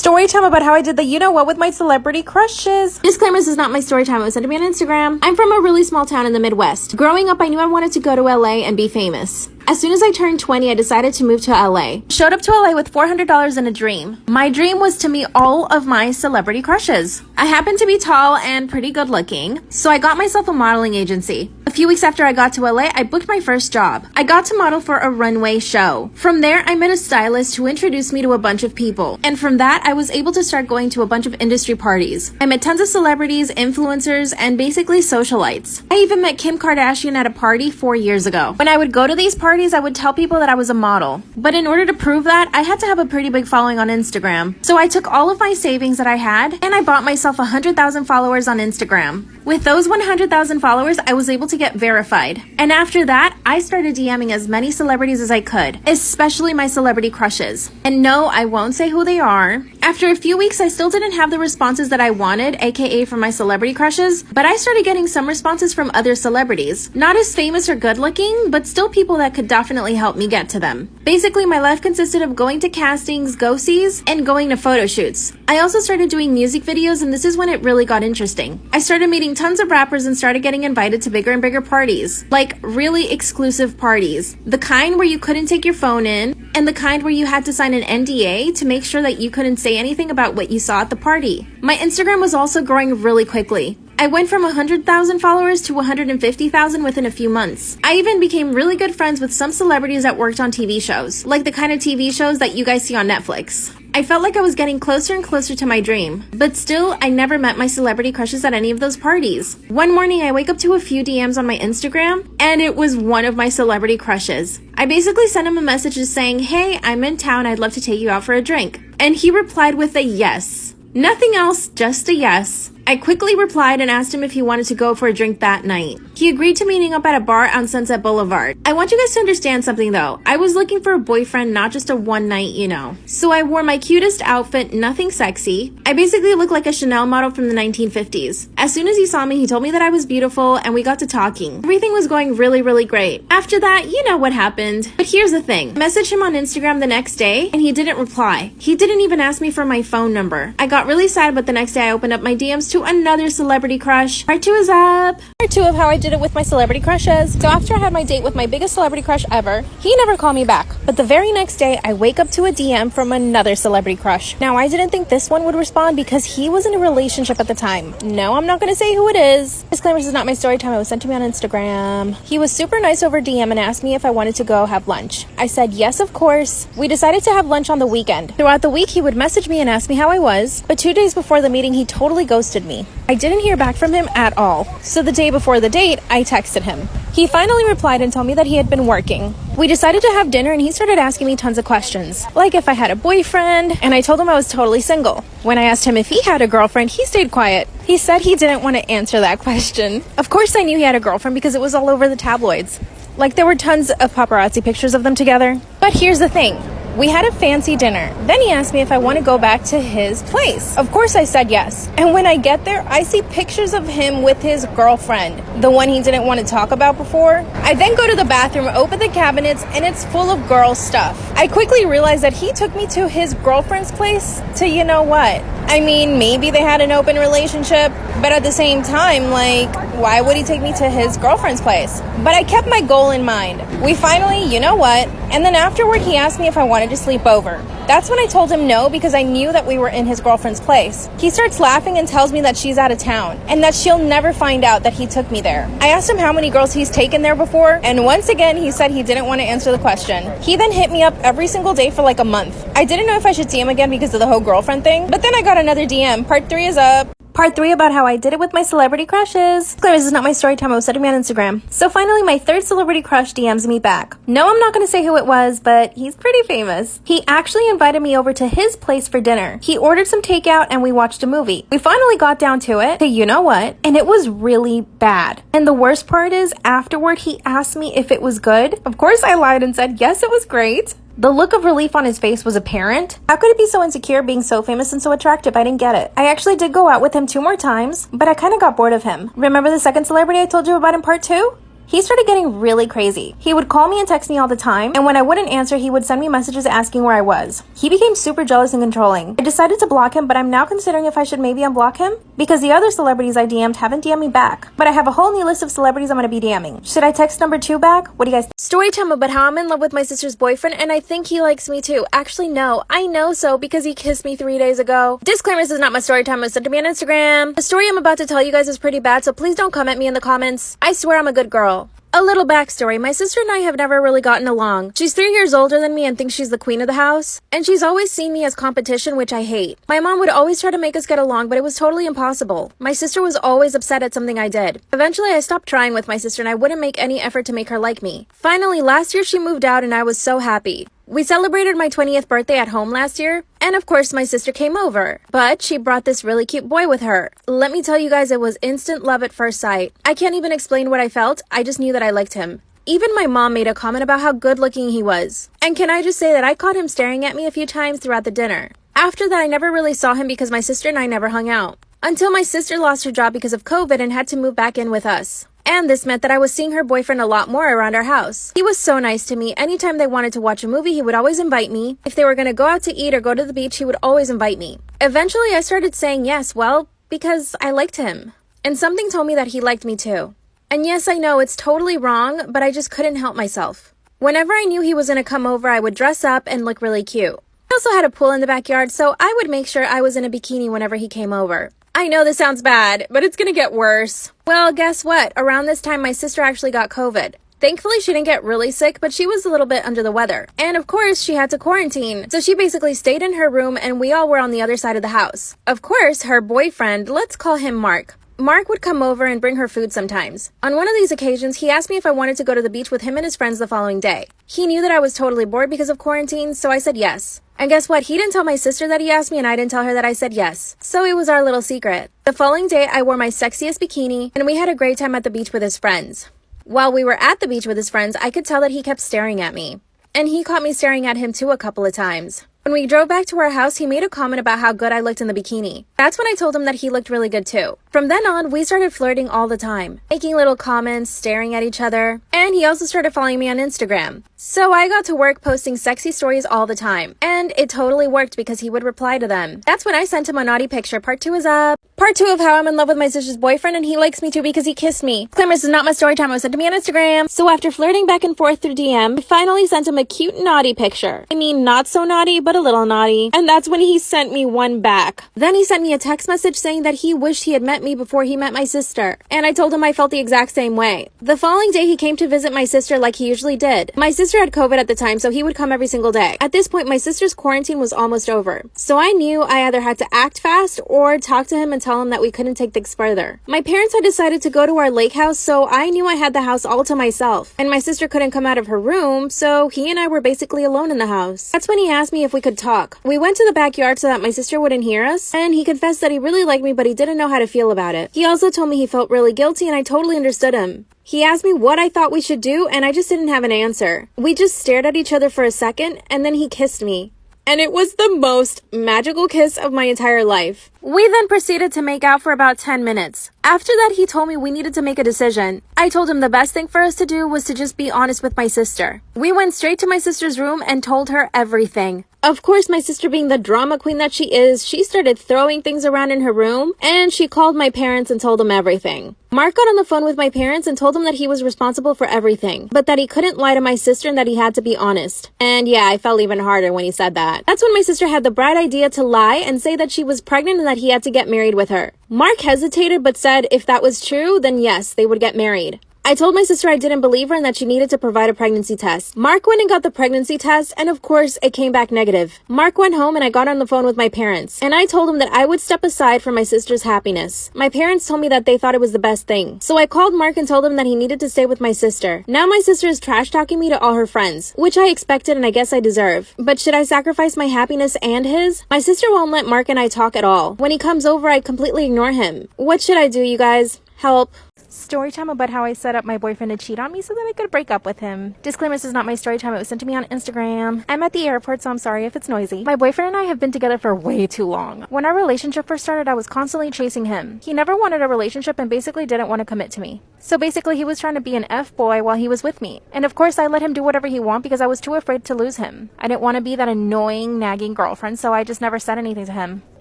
Story time about how I did the you know what with my celebrity crushes. Disclaimer, this is not my story time. It was sent to me on Instagram. I'm from a really small town in the Midwest. Growing up, I knew I wanted to go to LA and be famous. As soon as I turned 20, I decided to move to LA. Showed up to LA with $400 in a dream. My dream was to meet all of my celebrity crushes. I happened to be tall and pretty good looking, so I got myself a modeling agency. A few weeks after I got to LA, I booked my first job. I got to model for a runway show. From there, I met a stylist who introduced me to a bunch of people. And from that, I was able to start going to a bunch of industry parties. I met tons of celebrities, influencers, and basically socialites. I even met Kim Kardashian at a party 4 years ago. When I would go to these parties, I would tell people that I was a model. But in order to prove that, I had to have a pretty big following on Instagram. So I took all of my savings that I had and I bought myself 100,000 followers on Instagram. With those 100,000 followers, I was able to get verified. And after that, I started DMing as many celebrities as I could, especially my celebrity crushes. And no, I won't say who they are. After a few weeks, I still didn't have the responses that I wanted, aka from my celebrity crushes, but I started getting some responses from other celebrities. Not as famous or good looking, but still people that could definitely help me get to them. Basically, my life consisted of going to castings, go-sees, and going to photo shoots. I also started doing music videos, and this is when it really got interesting. I started meeting tons of rappers and started getting invited to bigger and bigger parties. Like, really exclusive parties. The kind where you couldn't take your phone in, and the kind where you had to sign an NDA to make sure that you couldn't say anything about what you saw at the party. My Instagram was also growing really quickly. I went from 100,000 followers to 150,000 within a few months. I even became really good friends with some celebrities that worked on TV shows, like the kind of TV shows that you guys see on Netflix. I felt like I was getting closer and closer to my dream, but still, I never met my celebrity crushes at any of those parties. One morning, I wake up to a few DMs on my Instagram, and it was one of my celebrity crushes. I basically sent him a message just saying, "Hey, I'm in town, I'd love to take you out for a drink." And he replied with a yes. Nothing else, just a yes. I quickly replied and asked him if he wanted to go for a drink that night. He agreed to meeting up at a bar on Sunset Boulevard. I want you guys to understand something though. I was looking for a boyfriend, not just a one night, you know. So I wore my cutest outfit, nothing sexy. I basically looked like a Chanel model from the 1950s. As soon as he saw me, he told me that I was beautiful and we got to talking. Everything was going really, really great. After that, you know what happened. But here's the thing. I messaged him on Instagram the next day and he didn't reply. He didn't even ask me for my phone number. I got really sad, but the next day I opened up my DMs to another celebrity crush. Part 2 is up. Part 2 of how I did it with my celebrity crushes. So after I had my date with my biggest celebrity crush ever, he never called me back. But the very next day, I wake up to a DM from another celebrity crush. Now, I didn't think this one would respond because he was in a relationship at the time. No, I'm not going to say who it is. Disclaimer, this is not my story time. It was sent to me on Instagram. He was super nice over DM and asked me if I wanted to go have lunch. I said yes, of course. We decided to have lunch on the weekend. Throughout the week, he would message me and ask me how I was, but 2 days before the meeting, he totally ghosted me. I didn't hear back from him at all. So the day before the date, I texted him. He finally replied and told me that he had been working. We decided to have dinner and he started asking me tons of questions, like if I had a boyfriend, and I told him I was totally single. When I asked him if he had a girlfriend, he stayed quiet. He said he didn't want to answer that question. Of course I knew he had a girlfriend because it was all over the tabloids. Like there were tons of paparazzi pictures of them together. But here's the thing. We had a fancy dinner. Then he asked me if I want to go back to his place. Of course I said yes. And when I get there, I see pictures of him with his girlfriend, the one he didn't want to talk about before. I then go to the bathroom, open the cabinets, and it's full of girl stuff. I quickly realized that he took me to his girlfriend's place to you know what. I mean, maybe they had an open relationship, but at the same time, like, why would he take me to his girlfriend's place? But I kept my goal in mind. We finally, you know what, and then afterward he asked me if I wanted to sleep over. That's when I told him no because I knew that we were in his girlfriend's place. He starts laughing and tells me that she's out of town and that she'll never find out that he took me there. I asked him how many girls he's taken there before, and once again he said he didn't want to answer the question. He then hit me up every single day for like a month. I didn't know if I should see him again because of the whole girlfriend thing, but then I got another DM. Part 3 is up. Part 3 about how I did it with my celebrity crushes. Clearly, this is not my story time. I was sending me on Instagram. So finally, my third celebrity crush DMs me back. No, I'm not going to say who it was, but he's pretty famous. He actually invited me over to his place for dinner. He ordered some takeout and we watched a movie. We finally got down to it, to you know what, and it was really bad. And the worst part is, afterward, he asked me if it was good. Of course, I lied and said, yes, it was great. The look of relief on his face was apparent. How could it be so insecure being so famous and so attractive? I didn't get it. I actually did go out with him 2 more times, but I kind of got bored of him. Remember the second celebrity I told you about in part 2? He started getting really crazy. He would call me and text me all the time, and when I wouldn't answer, he would send me messages asking where I was. He became super jealous and controlling. I decided to block him, but I'm now considering if I should maybe unblock him, because the other celebrities I DM'd haven't DM'd me back. But I have a whole new list of celebrities I'm gonna be DMing. Should I text number 2 back? What do you guys think? Story time about how I'm in love with my sister's boyfriend, and I think he likes me too. Actually, no. I know so because he kissed me 3 days ago. Disclaimer, this is not my story time. It was sent to me on Instagram. The story I'm about to tell you guys is pretty bad, so please don't come at me in the comments. I swear I'm a good girl. A little backstory, my sister and I have never really gotten along. She's 3 years older than me and thinks she's the queen of the house. And she's always seen me as competition, which I hate. My mom would always try to make us get along, but it was totally impossible. My sister was always upset at something I did. Eventually, I stopped trying with my sister and I wouldn't make any effort to make her like me. Finally, last year she moved out and I was so happy. We celebrated my 20th birthday at home last year, and of course my sister came over. But she brought this really cute boy with her. Let me tell you guys, it was instant love at first sight. I can't even explain what I felt, I just knew that I liked him. Even my mom made a comment about how good looking he was. And can I just say that I caught him staring at me a few times throughout the dinner. After that, I never really saw him because my sister and I never hung out. Until my sister lost her job because of COVID and had to move back in with us. And this meant that I was seeing her boyfriend a lot more around our house. He was so nice to me. Anytime they wanted to watch a movie, he would always invite me. If they were going to go out to eat or go to the beach, he would always invite me. Eventually, I started saying yes, well, because I liked him. And something told me that he liked me too. And yes, I know it's totally wrong, but I just couldn't help myself. Whenever I knew he was going to come over, I would dress up and look really cute. I also had a pool in the backyard, so I would make sure I was in a bikini whenever he came over. I know this sounds bad, but it's gonna get worse. Well, guess what? Around this time, my sister actually got COVID. Thankfully, she didn't get really sick, but she was a little bit under the weather. And of course, she had to quarantine. So she basically stayed in her room and we all were on the other side of the house. Of course, her boyfriend, let's call him Mark. Mark would come over and bring her food sometimes. On one of these occasions, he asked me if I wanted to go to the beach with him and his friends the following day. He knew that I was totally bored because of quarantine, so I said yes. And guess what? He didn't tell my sister that he asked me and I didn't tell her that I said yes. So it was our little secret. The following day, I wore my sexiest bikini and we had a great time at the beach with his friends. While we were at the beach with his friends, I could tell that he kept staring at me. And he caught me staring at him too a couple of times. When we drove back to our house, he made a comment about how good I looked in the bikini. That's when I told him that he looked really good too. From then on, we started flirting all the time, making little comments, staring at each other, and he also started following me on Instagram. So I got to work posting sexy stories all the time, and it totally worked because he would reply to them. That's when I sent him a naughty picture. Part 2 is up. Part 2 of how I'm in love with my sister's boyfriend and he likes me too because he kissed me. Disclaimer, this is not my story time. It was sent to me on Instagram. So after flirting back and forth through DM, I finally sent him a cute naughty picture. I mean, not so naughty, but a little naughty. And that's when he sent me one back. Then he sent me a text message saying that he wished he had met me before he met my sister. And I told him I felt the exact same way. The following day, he came to visit my sister like he usually did. My sister had COVID at the time, so he would come every single day. At this point, my sister's quarantine was almost over. So I knew I either had to act fast or talk to him and tell him that we couldn't take things further. My parents had decided to go to our lake house, so I knew I had the house all to myself. And my sister couldn't come out of her room, so he and I were basically alone in the house. That's when he asked me if we could talk. We went to the backyard so that my sister wouldn't hear us, and he confessed that he really liked me, but he didn't know how to feel about it. He also told me he felt really guilty, and I totally understood him. He asked me what I thought we should do, and I just didn't have an answer. We just stared at each other for a second, and then he kissed me. And it was the most magical kiss of my entire life. We then proceeded to make out for about 10 minutes. After that, he told me we needed to make a decision. I told him the best thing for us to do was to just be honest with my sister. We went straight to my sister's room and told her everything. Of course, my sister being the drama queen that she is, she started throwing things around in her room, and she called my parents and told them everything. Mark got on the phone with my parents and told them that he was responsible for everything, but that he couldn't lie to my sister and that he had to be honest. And yeah, I felt even harder when he said that. That's when my sister had the bright idea to lie and say that she was pregnant and that he had to get married with her. Mark hesitated but said if that was true, then yes, they would get married. I told my sister I didn't believe her and that she needed to provide a pregnancy test. Mark went and got the pregnancy test, and of course, it came back negative. Mark went home and I got on the phone with my parents, and I told them that I would step aside for my sister's happiness. My parents told me that they thought it was the best thing. So I called Mark and told him that he needed to stay with my sister. Now my sister is trash talking me to all her friends, which I expected and I guess I deserve. But should I sacrifice my happiness and his? My sister won't let Mark and I talk at all. When he comes over, I completely ignore him. What should I do, you guys? Help. Story time about how I set up my boyfriend to cheat on me so that I could break up with him. Disclaimer, this is not my story time. It was sent to me on Instagram. I'm at the airport, so I'm sorry if it's noisy. My boyfriend and I have been together for way too long. When our relationship first started, I was constantly chasing him. He never wanted a relationship and basically didn't want to commit to me. So basically, he was trying to be an F-boy while he was with me. And of course, I let him do whatever he wanted because I was too afraid to lose him. I didn't want to be that annoying, nagging girlfriend, so I just never said anything to him.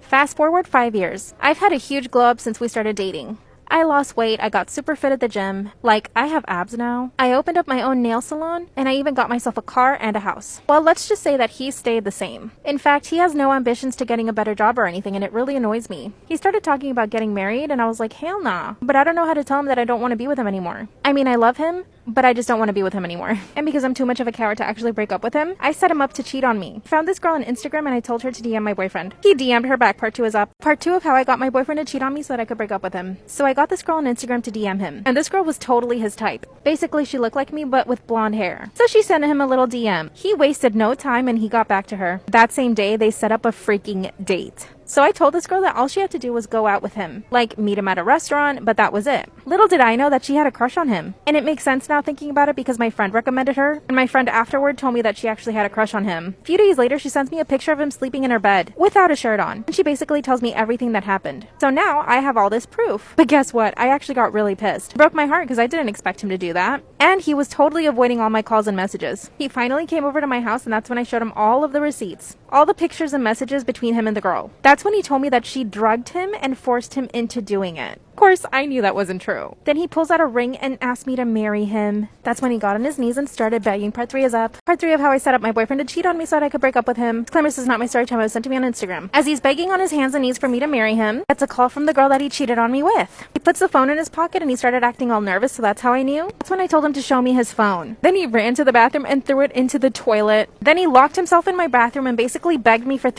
Fast forward 5 years. I've had a huge glow up since we started dating. I lost weight, I got super fit at the gym, like I have abs now. I opened up my own nail salon, and I even got myself a car and a house. Well, let's just say that he stayed the same. In fact, he has no ambitions to getting a better job or anything, and it really annoys me. He started talking about getting married, and I was like, hell nah. But I don't know how to tell him that I don't want to be with him anymore. I mean, I love him, but I just don't want to be with him anymore. And because I'm too much of a coward to actually break up with him, I set him up to cheat on me. I found this girl on Instagram and I told her to DM my boyfriend. He DM'd her back. Part 2 is up. Part 2 of how I got my boyfriend to cheat on me so that I could break up with him. So I got this girl on Instagram to DM him. And this girl was totally his type. Basically, she looked like me but with blonde hair. So she sent him a little DM. He wasted no time and he got back to her. That same day, they set up a freaking date. So I told this girl that all she had to do was go out with him. Like, meet him at a restaurant, but that was it. Little did I know that she had a crush on him. And it makes sense now thinking about it because my friend recommended her, and my friend afterward told me that she actually had a crush on him. A few days later, she sends me a picture of him sleeping in her bed, without a shirt on. And she basically tells me everything that happened. So now, I have all this proof. But guess what? I actually got really pissed. It broke my heart because I didn't expect him to do that. And he was totally avoiding all my calls and messages. He finally came over to my house, and that's when I showed him all of the receipts. All the pictures and messages between him and the girl. That's when he told me that she drugged him and forced him into doing it. Of course, I knew that wasn't true. Then he pulls out a ring and asked me to marry him. That's when he got on his knees and started begging. Part 3 is up. Part 3 of how I set up my boyfriend to cheat on me so that I could break up with him. Disclaimer, this is not my story time. It was sent to me on Instagram. As he's begging on his hands and knees for me to marry him, that's a call from the girl that he cheated on me with. He puts the phone in his pocket and he started acting all nervous, so that's how I knew. That's when I told him to show me his phone. Then he ran to the bathroom and threw it into the toilet. Then he locked himself in my bathroom and basically begged me for